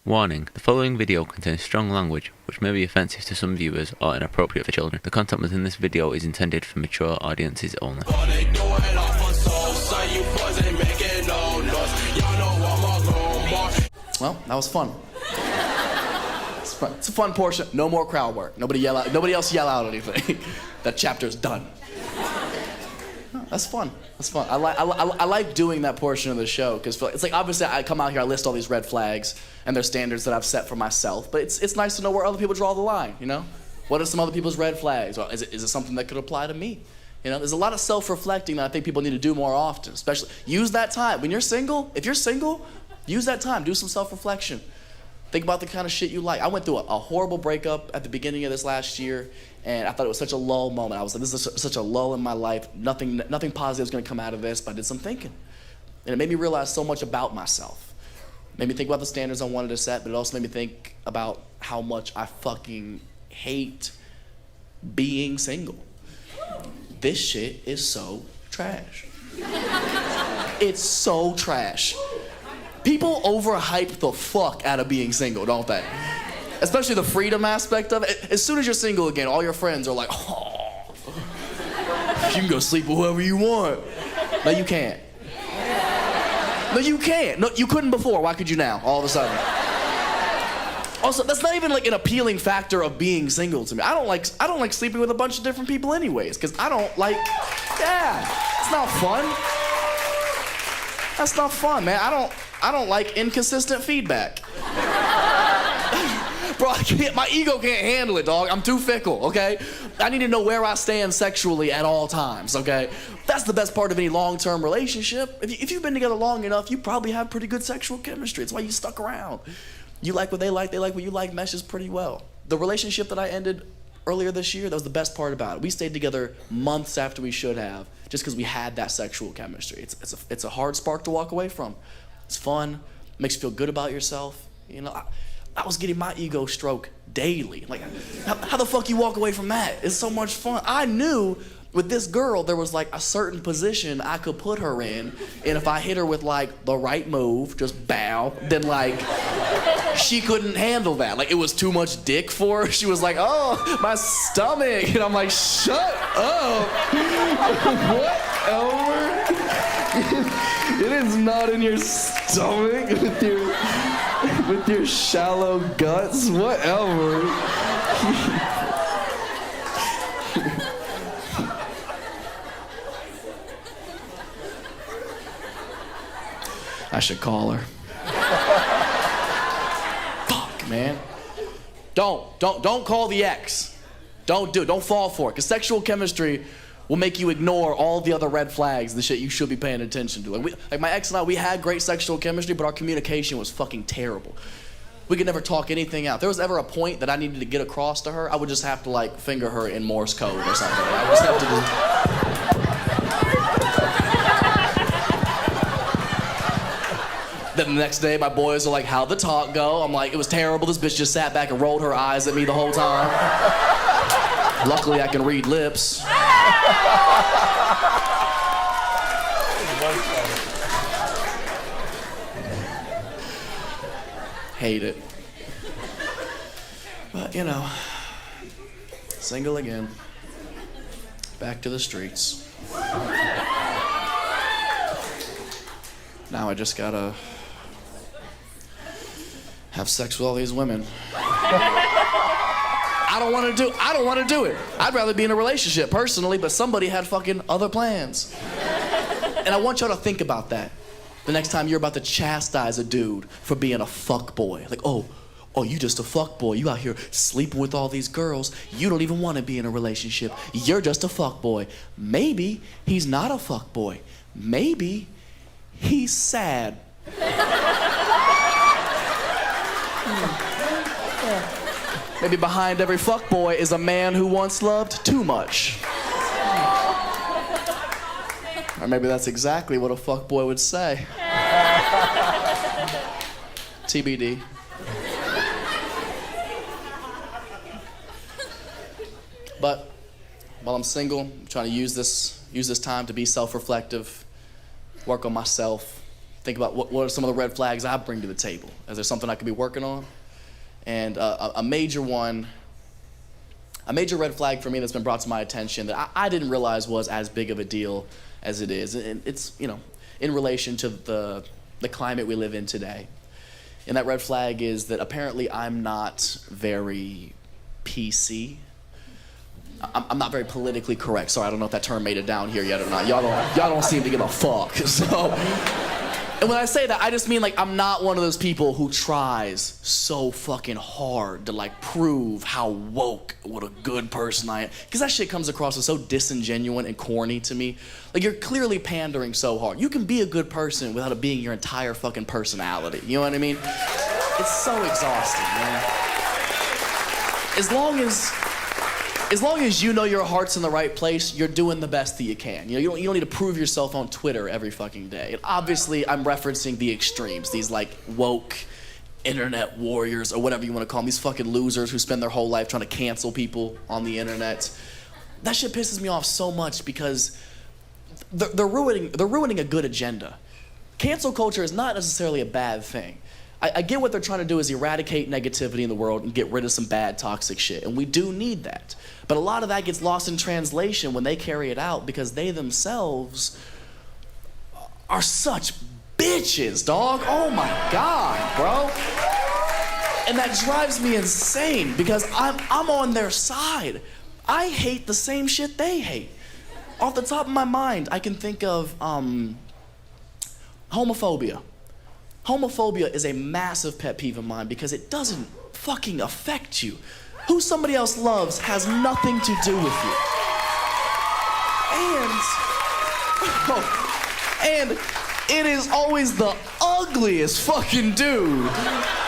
Warning, the following video contains strong language which may be offensive to some viewers or inappropriate for children. The content within this video is intended for mature audiences only. Well, that was fun. It's fun. It's a fun portion. No more crowd work. Nobody else yell out anything. That chapter's done. That's fun. That's fun. I like doing that portion of the show because it's like obviously I come out here, I list all these red flags and there's standards that I've set for myself, but it's nice to know where other people draw the line, you know? What are some other people's red flags? Or is it something that could apply to me? You know, there's a lot of self-reflecting that I think people need to do more often, especially use that time. When you're single, if you're single, use that time, do some self-reflection. Think about the kind of shit you like. I went through a horrible breakup at the beginning of this last year, and I thought it was such a lull moment. I was like, this is such a lull in my life. Nothing positive is gonna come out of this, but I did some thinking. And it made me realize so much about myself. It made me think about the standards I wanted to set, but it also made me think about how much I fucking hate being single. This shit is so trash. It's so trash. People overhype the fuck out of being single, don't they? Especially the freedom aspect of it. As soon as you're single again, all your friends are like, oh, you can go sleep with whoever you want. No, you can't. No, you can't. No, you couldn't before. Why could you now, all of a sudden? Also, that's not even like an appealing factor of being single to me. I don't like sleeping with a bunch of different people anyways, because I don't like, it's not fun. That's not fun, man. I don't like inconsistent feedback. Bro, my ego can't handle it, dog. I'm too fickle, okay? I need to know where I stand sexually at all times, okay? That's the best part of any long-term relationship. If you've been together long enough, you probably have pretty good sexual chemistry. It's why you stuck around. You like what they like what you like, meshes pretty well. The relationship that I ended earlier this year, that was the best part about it. We stayed together months after we should have, just because we had that sexual chemistry. It's a hard spark to walk away from. It's fun, makes you feel good about yourself. You know, I was getting my ego stroked daily. Like, how the fuck you walk away from that? It's so much fun. I knew with this girl, there was like a certain position I could put her in, and if I hit her with like the right move, just bow, then like, she couldn't handle that. Like, it was too much dick for her. She was like, oh, my stomach. And I'm like, shut up. Whatever. It is not in your stomach with your shallow guts. Whatever. I should call her. Fuck, man. Don't call the ex. Don't do it. Don't fall for it. Because sexual chemistry will make you ignore all the other red flags, the shit you should be paying attention to. Like my ex and I, we had great sexual chemistry, but our communication was fucking terrible. We could never talk anything out. If there was ever a point that I needed to get across to her, I would just have to like finger her in Morse code or something. I would just have to do... Then the next day, my boys are like, how'd the talk go? I'm like, it was terrible. This bitch just sat back and rolled her eyes at me the whole time. Luckily, I can read lips. Hate it. But, you know, single again. Back to the streets. Now I just gotta have sex with all these women. I don't want to do it. I'd rather be in a relationship personally, but somebody had fucking other plans. And I want y'all to think about that the next time you're about to chastise a dude for being a fuck boy. Like, oh, you just a fuck boy. You out here sleeping with all these girls. You don't even want to be in a relationship. You're just a fuck boy. Maybe he's not a fuck boy. Maybe he's sad. Maybe behind every fuckboy is a man who once loved too much. Or maybe that's exactly what a fuckboy would say. TBD. But while I'm single, I'm trying to use this time to be self-reflective, work on myself, think about what are some of the red flags I bring to the table. Is there something I could be working on? And a major red flag for me that's been brought to my attention that I didn't realize was as big of a deal as it is. And it's, in relation to the climate we live in today. And that red flag is that apparently I'm not very PC. I'm not very politically correct. Sorry, I don't know if that term made it down here yet or not. Y'all don't seem to give a fuck. So, and when I say that, I just mean like I'm not one of those people who tries so fucking hard to like prove how woke, what a good person I am. Because that shit comes across as so disingenuous and corny to me. Like you're clearly pandering so hard. You can be a good person without it being your entire fucking personality. You know what I mean? It's so exhausting, man. As long as you know your heart's in the right place, you're doing the best that you can. You don't need to prove yourself on Twitter every fucking day. And obviously, I'm referencing the extremes, these like woke internet warriors or whatever you want to call them, these fucking losers who spend their whole life trying to cancel people on the internet. That shit pisses me off so much because they're ruining a good agenda. Cancel culture is not necessarily a bad thing. I get what they're trying to do is eradicate negativity in the world and get rid of some bad, toxic shit, and we do need that. But a lot of that gets lost in translation when they carry it out because they themselves are such bitches, dog. Oh my God, bro. And that drives me insane because I'm on their side. I hate the same shit they hate. Off the top of my mind, I can think of homophobia. Homophobia is a massive pet peeve of mine because it doesn't fucking affect you. Who somebody else loves has nothing to do with you. And it is always the ugliest fucking dude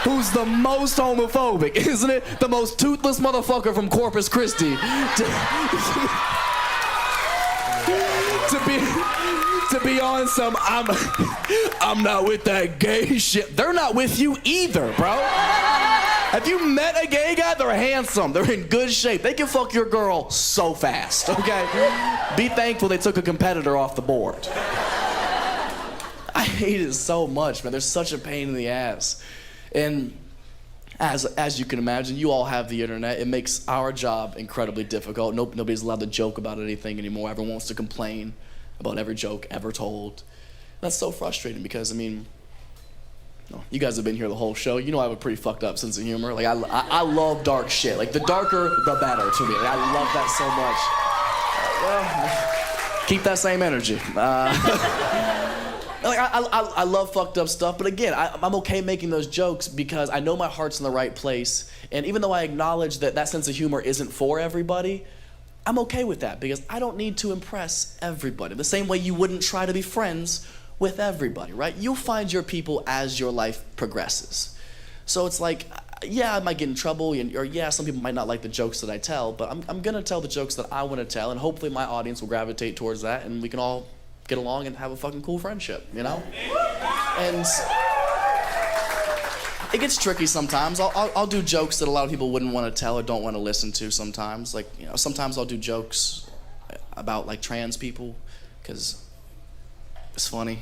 who's the most homophobic, isn't it? The most toothless motherfucker from Corpus Christi. To be on some, I'm not with that gay shit. They're not with you either, bro. Have you met a gay guy? They're handsome. They're in good shape. They can fuck your girl so fast, okay? Be thankful they took a competitor off the board. I hate it so much, man. They're such a pain in the ass. And as you can imagine, you all have the internet. It makes our job incredibly difficult. Nobody's allowed to joke about anything anymore. Everyone wants to complain about every joke ever told. That's so frustrating because, I mean, you guys have been here the whole show. You know I have a pretty fucked up sense of humor. Like, I love dark shit. Like, the darker, the better to me. Like, I love that so much. Well, keep that same energy. Like, I love fucked up stuff, but again, I'm okay making those jokes because I know my heart's in the right place, and even though I acknowledge that sense of humor isn't for everybody, I'm okay with that because I don't need to impress everybody. The same way you wouldn't try to be friends with everybody, right? You'll find your people as your life progresses. So it's like, yeah, I might get in trouble, or yeah, some people might not like the jokes that I tell, but I'm gonna tell the jokes that I wanna tell, and hopefully my audience will gravitate towards that, and we can all get along and have a fucking cool friendship, you know? And it gets tricky sometimes. I'll do jokes that a lot of people wouldn't want to tell or don't want to listen to sometimes. Like, sometimes I'll do jokes about, like, trans people, because it's funny.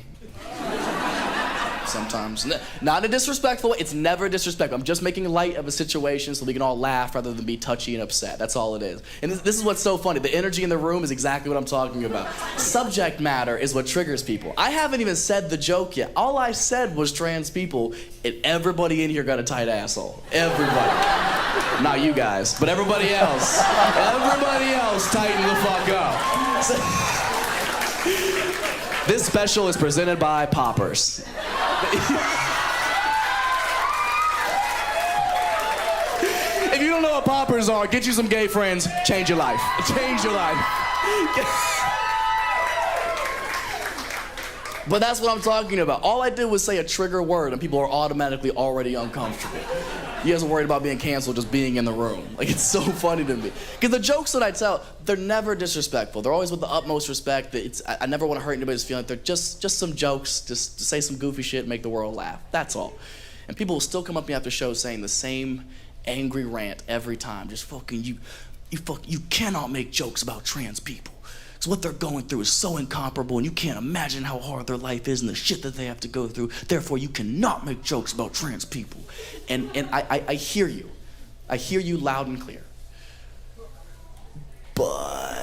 Sometimes. Not in a disrespectful way. It's never disrespectful. I'm just making light of a situation so we can all laugh rather than be touchy and upset. That's all it is. And this is what's so funny. The energy in the room is exactly what I'm talking about. Subject matter is what triggers people. I haven't even said the joke yet. All I said was trans people, and everybody in here got a tight asshole. Everybody. Not you guys, but everybody else. Everybody else tighten the fuck up. This special is presented by Poppers. If you don't know what Poppers are, get you some gay friends, change your life. Change your life. But that's what I'm talking about. All I did was say a trigger word and people are automatically already uncomfortable. You guys are worried about being canceled just being in the room. Like, it's so funny to me. Because the jokes that I tell, they're never disrespectful. They're always with the utmost respect. I never want to hurt anybody's feelings. They're just some jokes, just to say some goofy shit and make the world laugh. That's all. And people will still come up to me after shows saying the same angry rant every time. Just fucking you cannot make jokes about trans people. So what they're going through is so incomparable, and you can't imagine how hard their life is and the shit that they have to go through. Therefore, you cannot make jokes about trans people. And I hear you. I hear you loud and clear. But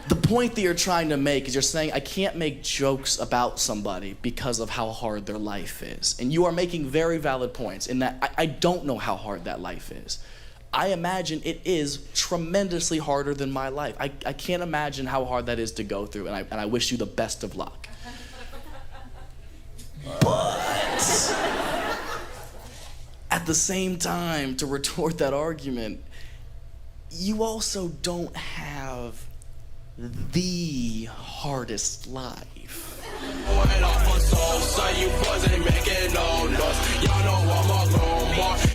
the point that you're trying to make is you're saying, I can't make jokes about somebody because of how hard their life is. And you are making very valid points in that I don't know how hard that life is. I imagine it is tremendously harder than my life. I can't imagine how hard that is to go through, and I wish you the best of luck. But at the same time, to retort that argument, you also don't have the hardest life.